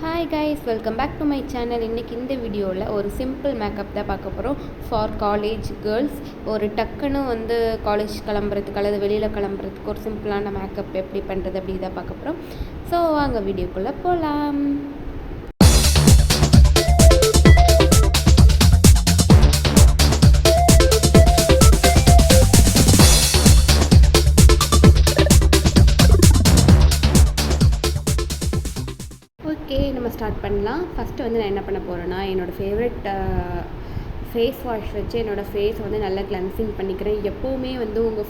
Hi guys, welcome back to my channel. இன்றைக்கி இந்த வீடியோவில் ஒரு சிம்பிள் மேக்கப் தான் பார்க்க போகிறோம் ஃபார் காலேஜ் கேர்ள்ஸ். ஒரு டக்குன்னு காலேஜ் கிளம்புறதுக்கு அல்லது வெளியில் கிளம்புறதுக்கு ஒரு சிம்பிளான மேக்கப் எப்படி பண்ணுறது அப்படி தான் பார்க்க போகிறோம். ஸோ வாங்க வீடியோக்குள்ளே போகலாம். ஓகே, நம்ம ஸ்டார்ட் பண்ணலாம். ஃபஸ்ட்டு நான் என்ன பண்ண போகிறேன்னா, என்னோடய ஃபேவரட் ஃபேஸ் வாஷ் வச்சு என்னோடய ஃபேஸ் நல்லா கிளென்சிங் பண்ணிக்கிறேன். எப்போவுமே உங்கள்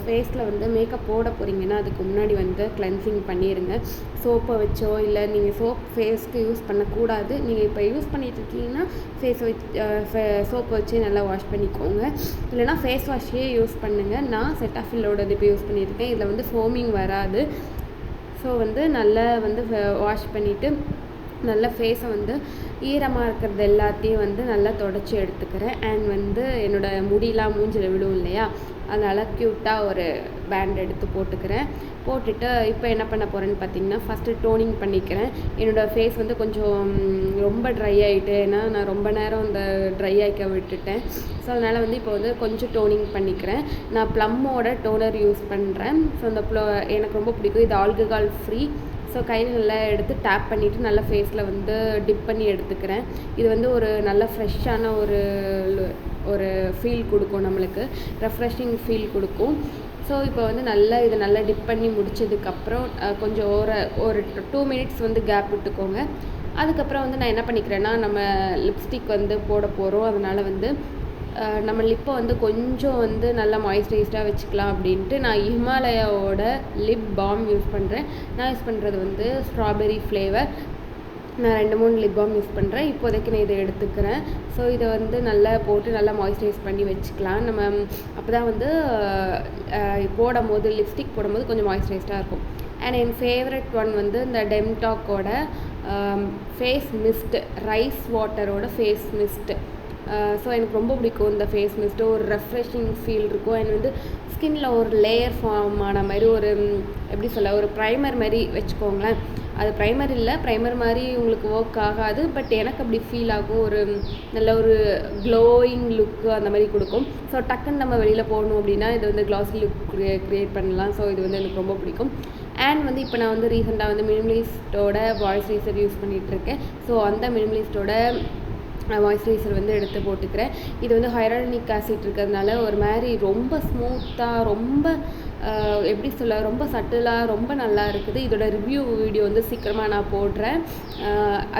ஃபேஸில் மேக்கப் போட போகிறீங்கன்னா அதுக்கு முன்னாடி கிளென்சிங் பண்ணிடுங்க. சோப்பை வச்சோ இல்லை நீங்கள் சோப் ஃபேஸ்க்கு யூஸ் பண்ணக்கூடாது. நீங்கள் இப்போ யூஸ் பண்ணிகிட்ருக்கீங்கன்னா ஃபேஸை வச்சு சோப்பை வச்சு நல்லா வாஷ் பண்ணிக்கோங்க. இல்லைனா ஃபேஸ் வாஷே யூஸ் பண்ணுங்கள். நான் செட்டாஃபில்லோடது இப்போ யூஸ் பண்ணியிருக்கேன். இதில் ஃபோமிங் வராது. ஸோ நல்லா வாஷ் பண்ணிவிட்டு நல்லா ஃபேஸை ஈரமாக இருக்கிறது எல்லாத்தையும் நல்லா தொடச்சி எடுத்துக்கிறேன். அண்ட் என்னோடய முடியெலாம் மூஞ்சில் விடும் இல்லையா, அதனால் க்யூட்டாக ஒரு பேண்ட் எடுத்து போட்டுக்கிறேன். போட்டுட்டு இப்போ என்ன பண்ண போகிறேன்னு பார்த்தீங்கன்னா, ஃபஸ்ட்டு டோனிங் பண்ணிக்கிறேன். என்னோடய ஃபேஸ் கொஞ்சம் ரொம்ப ட்ரை ஆகிட்டு, ஏன்னா நான் ரொம்ப நேரம் ட்ரை ஆகிக்க விட்டுட்டேன். ஸோ அதனால் இப்போ கொஞ்சம் டோனிங் பண்ணிக்கிறேன். நான் ப்ளம்மோட டோனர் யூஸ் பண்ணுறேன். ஸோ அந்த எனக்கு ரொம்ப பிடிக்கும். இது ஆல்கஹால் ஃப்ரீ. ஸோ கையில் நல்லா எடுத்து டேப் பண்ணிவிட்டு நல்லா ஃபேஸில் டிப் பண்ணி எடுத்துக்கிறேன். இது ஒரு நல்ல ஃப்ரெஷ்ஷான ஒரு ஃபீல் கொடுக்கும், நம்மளுக்கு ரெஃப்ரெஷிங் ஃபீல் கொடுக்கும். ஸோ இப்போ இதை நல்லா டிப் பண்ணி முடிச்சதுக்கப்புறம் கொஞ்சம் ஒரு 2 மினிட்ஸ் கேப் விட்டுக்கோங்க. அதுக்கப்புறம் நான் என்ன பண்ணிக்கிறேன்னா, நம்ம லிப்ஸ்டிக் போட போகிறோம். அதனால் நம்ம லிப்பை கொஞ்சம் நல்லா மாய்ஸ்சரைஸ்டாக வச்சுக்கலாம் அப்படின்ட்டு நான் ஹிமாலயாவோட லிப் பாம் யூஸ் பண்ணுறேன். நான் யூஸ் பண்ணுறது ஸ்ட்ராபெரி ஃப்ளேவர். நான் 2-3 லிப் பாம் யூஸ் பண்ணுறேன். இப்போதைக்கு நான் இதை எடுத்துக்கிறேன். ஸோ இதை நல்லா போட்டு நல்லா மாய்ஸ்சரைஸ் பண்ணி வச்சுக்கலாம். நம்ம அப்போ தான் போடும் போது லிப்ஸ்டிக் போடும்போது கொஞ்சம் மாய்ஸ்சரைஸ்டாக இருக்கும். அண்ட் என் ஃபேவரட் ஒன் இந்த டெம்டாக்கோட ஃபேஸ் மிஸ்ட், ரைஸ் வாட்டரோட ஃபேஸ் மிஸ்ட்டு. ஸோ எனக்கு ரொம்ப பிடிக்கும் இந்த ஃபேஸ் மிஸ்ட்டு. ஒரு ரெஃப்ரெஷிங் ஃபீல் இருக்கும். அண்ட் ஸ்கின்னில் ஒரு லேயர் ஃபார்ம் ஆன மாதிரி எப்படி சொல்ல, ஒரு ப்ரைமர் மாதிரி வச்சுக்கோங்களேன். அது ப்ரைமர் இல்லை, ப்ரைமர் மாதிரி உங்களுக்கு ஒர்க் ஆகாது. பட் எனக்கு அப்படி ஃபீல் ஆகும். ஒரு நல்ல ஒரு க்ளோயிங் லுக்கு அந்த மாதிரி கொடுக்கும். ஸோ டக்குன்னு நம்ம வெளியில் போகணும் அப்படின்னா இது க்ளாஸி லுக் க்ரியேட் பண்ணலாம். ஸோ இது எனக்கு ரொம்ப பிடிக்கும். அண்ட் இப்போ நான் ரீசெண்டாக மினிமலிஸ்ட்டோட மாய்ஸ்சரைசர் யூஸ் பண்ணிகிட்ருக்கேன். ஸோ அந்த மினிமலிஸ்ட்டோட மாய்ஸ்சரைசர் எடுத்து போட்டுக்கிறேன். இது ஹையரானிக் ஆசிட் இருக்கிறதுனால ஒரு மாதிரி ரொம்ப ஸ்மூத்தாக, ரொம்ப எப்படி சொல்ல, ரொம்ப சட்டிலாக, ரொம்ப நல்லா இருக்குது. இதோட ரிவ்யூ வீடியோ சீக்கிரமாக நான் போடுறேன்.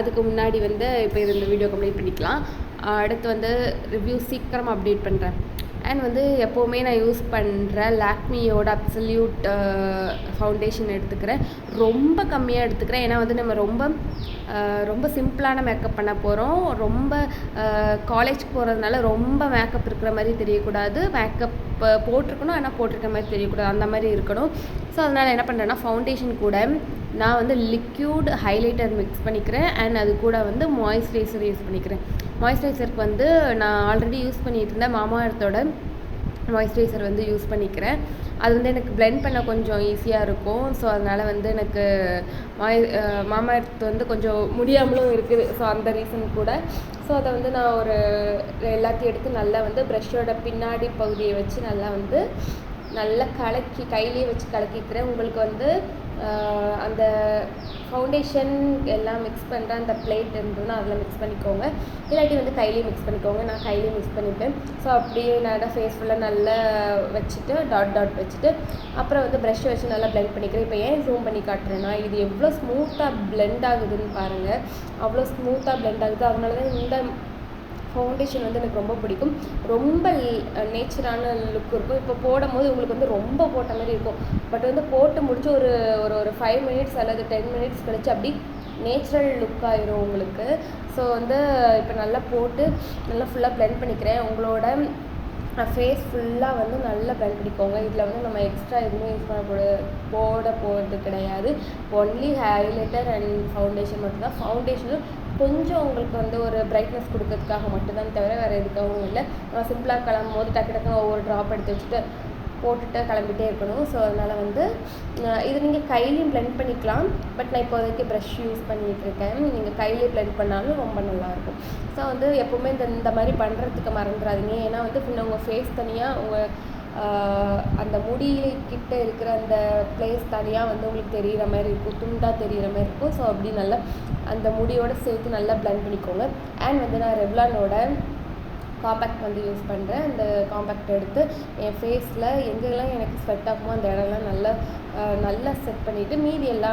அதுக்கு முன்னாடி இப்போ இந்த வீடியோ கம்ப்ளீட் பண்ணிக்கலாம். அடுத்து ரிவ்யூ சீக்கிரமாக அப்டேட் பண்ணுறேன். அண்ட் எப்போவுமே நான் யூஸ் பண்ணுற லாக்மியோட அப்சல்யூட் ஃபவுண்டேஷன் எடுத்துக்கிறேன். ரொம்ப கம்மியாக எடுத்துக்கிறேன். ஏன்னா நம்ம ரொம்ப சிம்பிளான மேக்கப் பண்ண போகிறோம். ரொம்ப காலேஜ்க்கு போகிறதுனால ரொம்ப மேக்கப் இருக்கிற மாதிரி தெரியக்கூடாது. மேக்கப் போட்டிருக்கணும், ஆனால் போட்டிருக்க மாதிரி தெரியக்கூடாது. அந்த மாதிரி இருக்கணும். ஸோ அதனால் என்ன பண்ணுறேன்னா, ஃபவுண்டேஷன் கூட நான் லிக்யூட் ஹைலைட்டர் மிக்ஸ் பண்ணிக்கிறேன். அண்ட் அது கூட மாய்ஸ்சரைசர் யூஸ் பண்ணிக்கிறேன். மாய்ஸ்சரைசருக்கு நான் ஆல்ரெடி யூஸ் பண்ணிகிட்டு இருந்தேன் மாமா எர்த்தோட மாய்ஸ்சரைசர் யூஸ் பண்ணிக்கிறேன். அது எனக்கு பிளெண்ட் பண்ண கொஞ்சம் ஈஸியாக இருக்கும். ஸோ அதனால் எனக்கு மாமா எர்த் கொஞ்சம் முடியாமலும் இருக்குது. ஸோ அந்த ரீசன் கூட. ஸோ அதை நான் எல்லாத்தையும் எடுத்து நல்லா ப்ரஷ்ஷோட பின்னாடி பகுதியை வச்சு நல்லா கலக்கி கையிலேயே வச்சு கலக்கிக்கிறேன். உங்களுக்கு அந்த ஃபவுண்டேஷன் எல்லாம் மிக்ஸ் பண்ணுற அந்த பிளேட் இருந்ததுன்னா அதில் மிக்ஸ் பண்ணிக்கோங்க. இல்லாட்டி கையிலேயே மிக்ஸ் பண்ணிக்கோங்க. நான் கையிலேயே மிக்ஸ் பண்ணிப்பேன். ஸோ அப்படியே நான் ஃபேஸ் ஃபுல்லாக நல்லா வச்சுட்டு டாட் வச்சுட்டு அப்புறம் ப்ரஷ்ஷை வச்சு நல்லா பிளெண்ட் பண்ணிக்கிறேன். இப்போ ஏன் ஜூம் பண்ணி காட்டுறேன்னா, இது எவ்வளோ ஸ்மூத்தாக பிளெண்ட் ஆகுதுன்னு பாருங்கள். அவ்வளோ ஸ்மூத்தாக பிளெண்ட் ஆகுது. அதனால தான் இந்த ஃபவுண்டேஷன் எனக்கு ரொம்ப பிடிக்கும். ரொம்ப நேச்சரான லுக் இருக்கும். இப்போ போடும்போது உங்களுக்கு ரொம்ப போட்ட மாதிரி இருக்கும். பட் போட்டு முடிச்சு ஒரு 5 மினிட்ஸ் அல்லது 10 மினிட்ஸ் கழிச்சு அப்படி நேச்சுரல் லுக் ஆயிரும் உங்களுக்கு. ஸோ இப்போ நல்லா போட்டு நல்லா ஃபுல்லாக பிளெண்ட் பண்ணிக்கிறேன். உங்களோட ஃபேஸ் ஃபுல்லாக நல்லா பிளெண்ட் பண்ணிக்கோங்க. இதில் நம்ம எக்ஸ்ட்ரா எதுவுமே யூஸ் போட போகிறது கிடையாது. ஒன்லி ஹைலைட்டர் அண்ட் ஃபவுண்டேஷன் மட்டும்தான். ஃபவுண்டேஷனும் கொஞ்சம் உங்களுக்கு ஒரு பிரைட்னஸ் கொடுக்கறதுக்காக மட்டும்தான், தவிர வேறு எதுக்காகவும் இல்லை. நம்ம சிம்பிளாக கிளம்பும் போது டக்கு டக்குன்னு ஒவ்வொரு ட்ராப் எடுத்து வச்சுட்டு போட்டுட்டு கிளம்பிட்டே இருக்கணும். ஸோ அதனால் வந்து இது நீங்கள் கையிலையும் பிளெண்ட் பண்ணிக்கலாம். பட் நான் இப்போதைக்கு ப்ரஷ் யூஸ் பண்ணிகிட்ருக்கேன். நீங்கள் கையிலே பிளெண்ட் பண்ணாலும் ரொம்ப நல்லாயிருக்கும். ஸோ வந்து எப்போவுமே இந்த மாதிரி பண்ணுறதுக்கு மறந்துடாதீங்க. ஏன்னா வந்து பின்ன உங்கள் ஃபேஸ் தனியாக உங்கள் அந்த முடிக்கிட்ட இருக்கிற அந்த பிளேஸ் தனியாக வந்து உங்களுக்கு தெரிகிற மாதிரி இருக்கும், துண்டாக தெரிகிற மாதிரி இருக்கும். ஸோ அப்படி நல்லா அந்த முடியோடு சேர்த்து நல்லா பிளெண்ட் பண்ணிக்கோங்க. அண்ட் வந்து நான் ரெவ்லானோட காம்பேக்ட் வந்து யூஸ் பண்ணுறேன். அந்த காம்பேக்ட் எடுத்து என் ஃபேஸில் எங்கெல்லாம் எனக்கு ஸ்வெட் ஆகுமோ அந்த இடம்லாம் நல்லா செட் பண்ணிவிட்டு மீதி எல்லா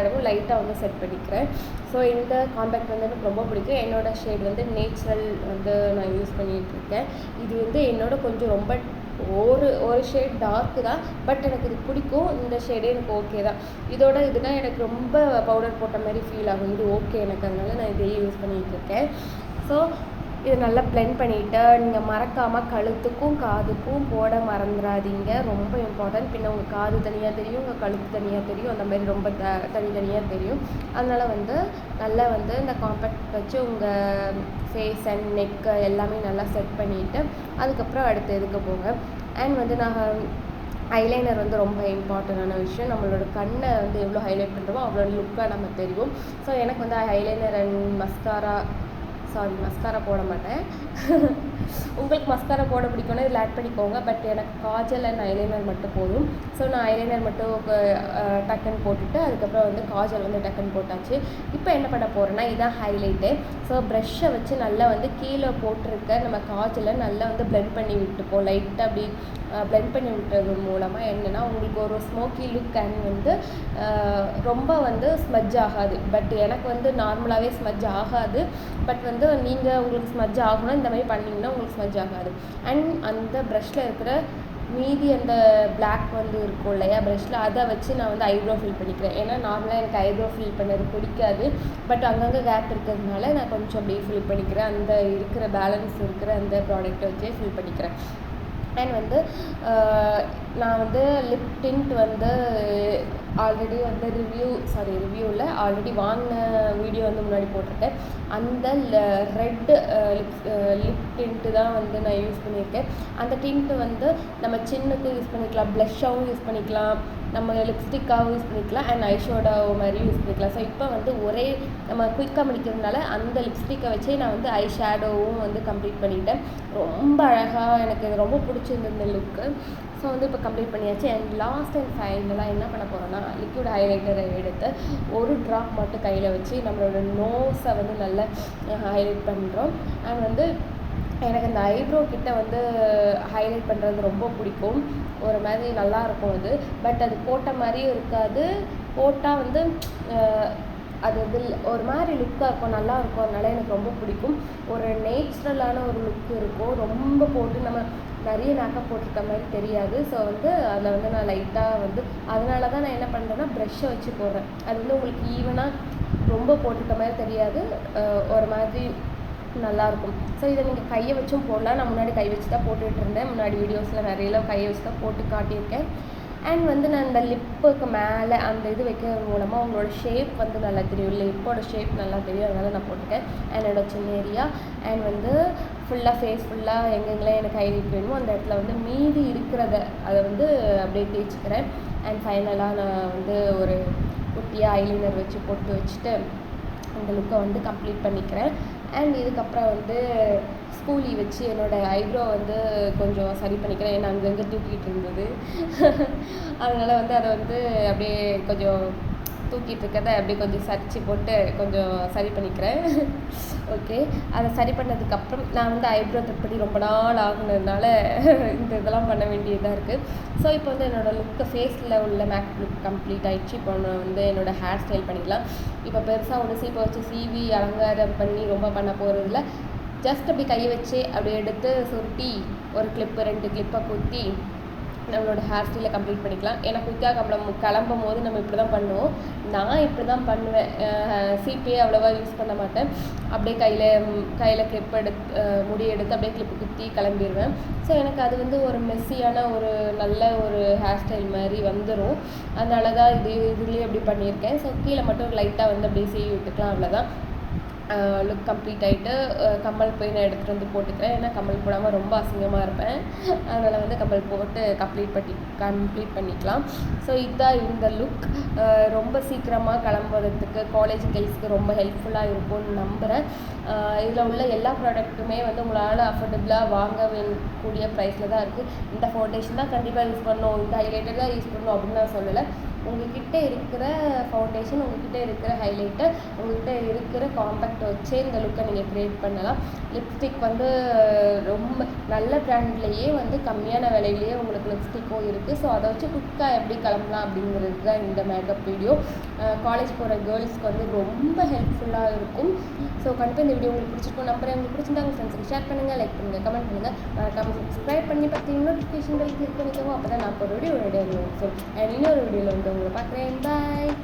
இடமும் லைட்டாக வந்து செட் பண்ணிக்கிறேன். ஸோ இந்த காம்பேக்ட் வந்து எனக்கு ரொம்ப பிடிக்கும். என்னோடய ஷேட் வந்து நேச்சுரல் வந்து நான் யூஸ் பண்ணிகிட்ருக்கேன். இது வந்து என்னோட கொஞ்சம் ரொம்ப ஒரு ஷேட் டார்க்கு தான், பட் எனக்கு இது பிடிக்கும். இந்த ஷேடே எனக்கு ஓகே தான். இதோட இதுனா எனக்கு ரொம்ப பவுடர் போட்ட மாதிரி ஃபீல் ஆகும். இது ஓகே எனக்கு, அதனால நான் இதையே யூஸ் பண்ணிகிட்ருக்கேன். ஸோ இதை நல்லா பிளெண்ட் பண்ணிவிட்டு நீங்கள் மறக்காமல் கழுத்துக்கும் காதுக்கும் போட மறந்துடாதீங்க. ரொம்ப இம்பார்ட்டன்ட். பின்ன உங்கள் காது தனியாக தெரியும், உங்கள் கழுத்து தனியாக தெரியும், அந்த மாதிரி ரொம்ப தனித்தனியாக தெரியும். அதனால் வந்து நல்லா வந்து இந்த காம்பேக்ட் வச்சு உங்கள் ஃபேஸ் அண்ட் நெக்கு எல்லாமே நல்லா செட் பண்ணிவிட்டு அதுக்கப்புறம் அடுத்து எதுக்கு போங்க. அண்ட் வந்து நான் ஐலைனர் வந்து ரொம்ப இம்பார்ட்டண்டான விஷயம். நம்மளோட கண்ணை வந்து எவ்வளோ ஹைலைட் பண்ணுறோமோ அவ்வளோ லுக்காக நம்ம தெரியும். ஸோ எனக்கு வந்து ஐலைனர் அண்ட் மஸ்காரா போட மாட்டேன். உங்களுக்கு மஸ்காரா போட பிடிக்கும்னா இதில் ஆட் பண்ணிக்கோங்க. பட் எனக்கு காஜல் அண்ட் ஐலைனர் மட்டும் போதும். ஸோ நான் ஐலைனர் மட்டும் டக்குன்னு போட்டுட்டு அதுக்கப்புறம் வந்து காஜல் வந்து டக்குன்னு போட்டாச்சு. இப்போ என்ன பண்ண போகிறேன்னா இதுதான் ஹைலைட்டு. ஸோ ப்ரஷ்ஷை வச்சு நல்லா வந்து கீழே போட்டிருக்க நம்ம காஜலை நல்லா வந்து பிளெண்ட் பண்ணி விட்டுப்போம். லைட்டாக அப்படி பிளெண்ட் பண்ணி விட்டது மூலமாக என்னென்னா உங்களுக்கு ஒரு ஸ்மோக்கி லுக் அண்ட் வந்து ரொம்ப வந்து ஸ்மஜ் ஆகாது. பட் எனக்கு வந்து நார்மலாகவே ஸ்மஜ் ஆகாது. பட் வந்து நீங்கள் உங்களுக்கு ஸ்மஜ் ஆகணும் இந்த மாதிரி பண்ணிங்கன்னா உங்களுக்கு ஸ்மஜ் ஆகாது. அண்ட் அந்த ப்ரஷ்ஷில் இருக்கிற மீதி அந்த பிளாக் வந்து இருக்கும் இல்லையா ப்ரஷ்ஷில், அதை வச்சு நான் வந்து ஐப்ரோ ஃபில் பண்ணிக்கிறேன். ஏன்னா நார்மலாக எனக்கு ஐப்ரோ ஃபில் பண்ணது பிடிக்காது. பட் அங்கங்கே கேப் இருக்கிறதுனால நான் கொஞ்சம் அப்படியே ஃபில் பண்ணிக்கிறேன். அந்த இருக்கிற பேலன்ஸ் இருக்கிற அந்த ப்ராடக்ட்டை வச்சே ஃபில் பண்ணிக்கிறேன். அண்ட் வந்து நான் வந்து லிப் டிண்ட் வந்து ஆல்ரெடி வந்து ரிவ்யூவில் ஆல்ரெடி வாங்கின வீடியோ வந்து முன்னாடி போட்டிருக்கேன். அந்த ரெட் லிப் டிண்ட்டு தான் வந்து நான் யூஸ் பண்ணியிருக்கேன். அந்த டிண்ட்டு வந்து நம்ம சின்னுக்கும் யூஸ் பண்ணிக்கலாம், ப்ளஷ்ஷாகவும் யூஸ் பண்ணிக்கலாம், நம்ம லிப்ஸ்டிக்காகவும் யூஸ் பண்ணிக்கலாம், அண்ட் ஐஷேடோ மாதிரியும் யூஸ் பண்ணிக்கலாம். ஸோ இப்போ வந்து ஒரே நம்ம குயிக்காக முடிக்கிறதுனால அந்த லிப்ஸ்டிக்கை வச்சே நான் வந்து ஐ ஷேடோவும் வந்து கம்ப்ளீட் பண்ணிட்டேன். ரொம்ப அழகாக எனக்கு இது ரொம்ப பிடிச்சிருந்த லுக்கு. ஸோ வந்து இப்போ கம்ப்ளீட் பண்ணியாச்சு. அண்ட் லாஸ்ட் அண்ட் ஃபைனலாக என்ன பண்ண போகிறோன்னா லிக்விட் ஹைலைட்டரை எடுத்து ஒரு ட்ராப் மட்டும் கையில் வச்சு நம்மளோட நோஸை வந்து நல்லா ஹைலைட் பண்ணுறோம். அண்ட் வந்து எனக்கு அந்த ஐப்ரோ கிட்ட வந்து ஹைலைட் பண்ணுறது ரொம்ப பிடிக்கும். ஒரு மாதிரி நல்லாயிருக்கும் அது. பட் அது போட்ட மாதிரியும் இருக்காது, போட்டால் வந்து அது வந்து ஒரு மாதிரி லுக்காக இருக்கும், நல்லா இருக்கும். அதனால எனக்கு ரொம்ப பிடிக்கும். ஒரு நேச்சுரலான ஒரு லுக் இருக்கும். ரொம்ப போட்டு நம்ம நிறைய மேக்கப் போட்டிருக்க மாதிரி தெரியாது. ஸோ வந்து அதில் வந்து நான் லைட்டாக வந்து அதனால தான் நான் என்ன பண்ணுறேன்னா ப்ரஷ்ஷை வச்சு போடுறேன். அது வந்து உங்களுக்கு ஈவனாக ரொம்ப போட்டிருக்க மாதிரி தெரியாது, ஒரு மாதிரி நல்லாயிருக்கும். ஸோ இதை நீங்கள் கையை வச்சும் போடலாம். நான் முன்னாடி கை வச்சு தான் போட்டுகிட்டு இருந்தேன். முன்னாடி வீடியோஸில் நிறையலாம் கையை வச்சு தான் போட்டு காட்டியிருக்கேன். அண்ட் வந்து நான் இந்த லிப்புக்கு மேலே அந்த இது வைக்கிறது மூலமாக அவங்களோட ஷேப் வந்து நல்லா தெரியும், லிப்போட ஷேப் நல்லா தெரியும். அதனால் நான் போட்டிருக்கேன். என்னோடய சின்ன ஏரியா அண்ட் வந்து ஃபுல்லாக ஃபேஸ் ஃபுல்லாக எங்கெங்கெல்லாம் எனக்கு ஹைலைட் வேணுமோ அந்த இடத்துல வந்து மீதி இருக்கிறத அதை வந்து அப்படியே தேய்ச்சிக்கிறேன். அண்ட் ஃபைனலாக நான் வந்து ஒரு குட்டியாக ஐலைனர் வச்சு போட்டு வச்சுட்டு அந்த லுக்கை வந்து கம்ப்ளீட் பண்ணிக்கிறேன். அண்ட் இதுக்கப்புறம் வந்து ஸ்கூலி வச்சு என்னோடய ஐப்ரோ வந்து கொஞ்சம் சரி பண்ணிக்கிறேன். ஏன்னா அங்கங்கே தூக்கிட்டு இருந்தது. அதனால் வந்து அதை வந்து அப்படியே கொஞ்சம் தூக்கிட்டு இருக்கிறத அப்படியே கொஞ்சம் சரிச்சு போட்டு கொஞ்சம் சரி பண்ணிக்கிறேன். ஓகே, அதை சரி பண்ணதுக்கப்புறம் நான் வந்து ஐப்ரோ தப்படி ரொம்ப நாள் ஆகுனதுனால இந்த இதெல்லாம் பண்ண வேண்டியதாக இருக்குது. ஸோ இப்போ வந்து என்னோடய லுக்கு ஃபேஸில் உள்ள மேக்கப் லுக் கம்ப்ளீட் ஆகிடுச்சு. இப்போ நான் வந்து என்னோடய ஹேர் ஸ்டைல் பண்ணிக்கலாம். இப்போ பெருசாக ஒன்று சீப்பை வச்சு சீவி அலங்காரம் பண்ணி ரொம்ப பண்ண போகிறதில்ல. ஜஸ்ட் அப்படி கையை வச்சு அப்படியே எடுத்து சுருட்டி ஒரு கிளிப்பு 2 கிளிப்பை குத்தி நம்மளோட ஹேர் ஸ்டைலை கம்ப்ளீட் பண்ணிக்கலாம். ஏன்னா குயிக்காக கிளம்பும் போது நம்ம இப்படி தான் பண்ணுவோம். நான் இப்படி தான் பண்ணுவேன். சீப்பே அவ்வளோவா யூஸ் பண்ண மாட்டேன். அப்படியே கையில் கிளிப் முடி எடுத்து அப்படியே கிளிப்பு குத்தி கிளம்பிடுவேன். ஸோ எனக்கு அது வந்து ஒரு மெஸ்ஸியான ஒரு நல்ல ஒரு ஹேர் ஸ்டைல் மாதிரி வந்துடும். அதனால தான் இதுலேயே அப்படி பண்ணியிருக்கேன். ஸோ கீழே மட்டும் லைட்டாக வந்து அப்படியே சீவி விட்டுக்கலாம், அவ்வளோதான். லுக் கம்ப்ளீட் ஆகிட்டு கம்மல் போய் நான் எடுத்துகிட்டு வந்து போட்டுக்கிறேன். ஏன்னா கம்மல் போடாமல் ரொம்ப அசிங்கமாக இருப்பேன். அதனால் வந்து கம்மல் போட்டு கம்ப்ளீட் பண்ணிக்கலாம். ஸோ இதுதான் இந்த லுக். ரொம்ப சீக்கிரமாக கிளம்புறதுக்கு காலேஜ் கைஸ்க்கு ரொம்ப ஹெல்ப்ஃபுல்லாக இருக்கும்னு நம்புகிறேன். இதில் உள்ள எல்லா ப்ராடக்ட்டுமே வந்து உங்களால் அஃபோர்டபுளாக வாங்க கூடிய ப்ரைஸில் தான் இருக்குது. இந்த ஃபவுண்டேஷன் தான் கண்டிப்பாக யூஸ் பண்ணணும், இந்த ஹைலைட்டர் தான் யூஸ் பண்ணணும் அப்படின்னு நான் சொல்லலை. உங்கள்கிட்ட இருக்கிற ஃபவுண்டேஷன், உங்கள்கிட்ட இருக்கிற ஹைலைட்டர், உங்கள்கிட்ட இருக்கிற காம்பேக்ட் வச்சே இந்த லுக்கை நீங்கள் க்ரியேட் பண்ணலாம். லிப்ஸ்டிக் வந்து ரொம்ப நல்ல ப்ராண்ட்லேயே வந்து கம்மியான விலையிலேயே உங்களுக்கு லிப்ஸ்டிக்கும் இருக்குது. ஸோ அதை வச்சு குயிக்காக எப்படி கிளம்பலாம் அப்படிங்கிறது தான் இந்த மேக்கப் வீடியோ. காலேஜ் போகிற கேர்ள்ஸ்க்கு வந்து ரொம்ப ஹெல்ப்ஃபுல்லாக இருக்கும். ஸோ கண்டிப்பாக இந்த வீடியோ உங்களுக்கு பிடிச்சிருக்கும் நம்புறேன். உங்களுக்கு பிடிச்சிருந்தா உங்கள் ஃப்ரெண்ட்ஸுக்கு ஷேர் பண்ணுங்கள், லைக் பண்ணுங்கள், கமெண்ட் பண்ணுங்கள், சப்ஸ்கிரைப் பண்ணி பார்த்தீங்கன்னா நோட்டிஃபிகேஷன் பெல் கிளிக் பண்ணிக்கோங்க. அப்போ தான் நான் ஒரு வீடியோ ஸோ இன்னொரு வீடியோவில் வந்து உங்களை பார்க்குறேன். பாய்.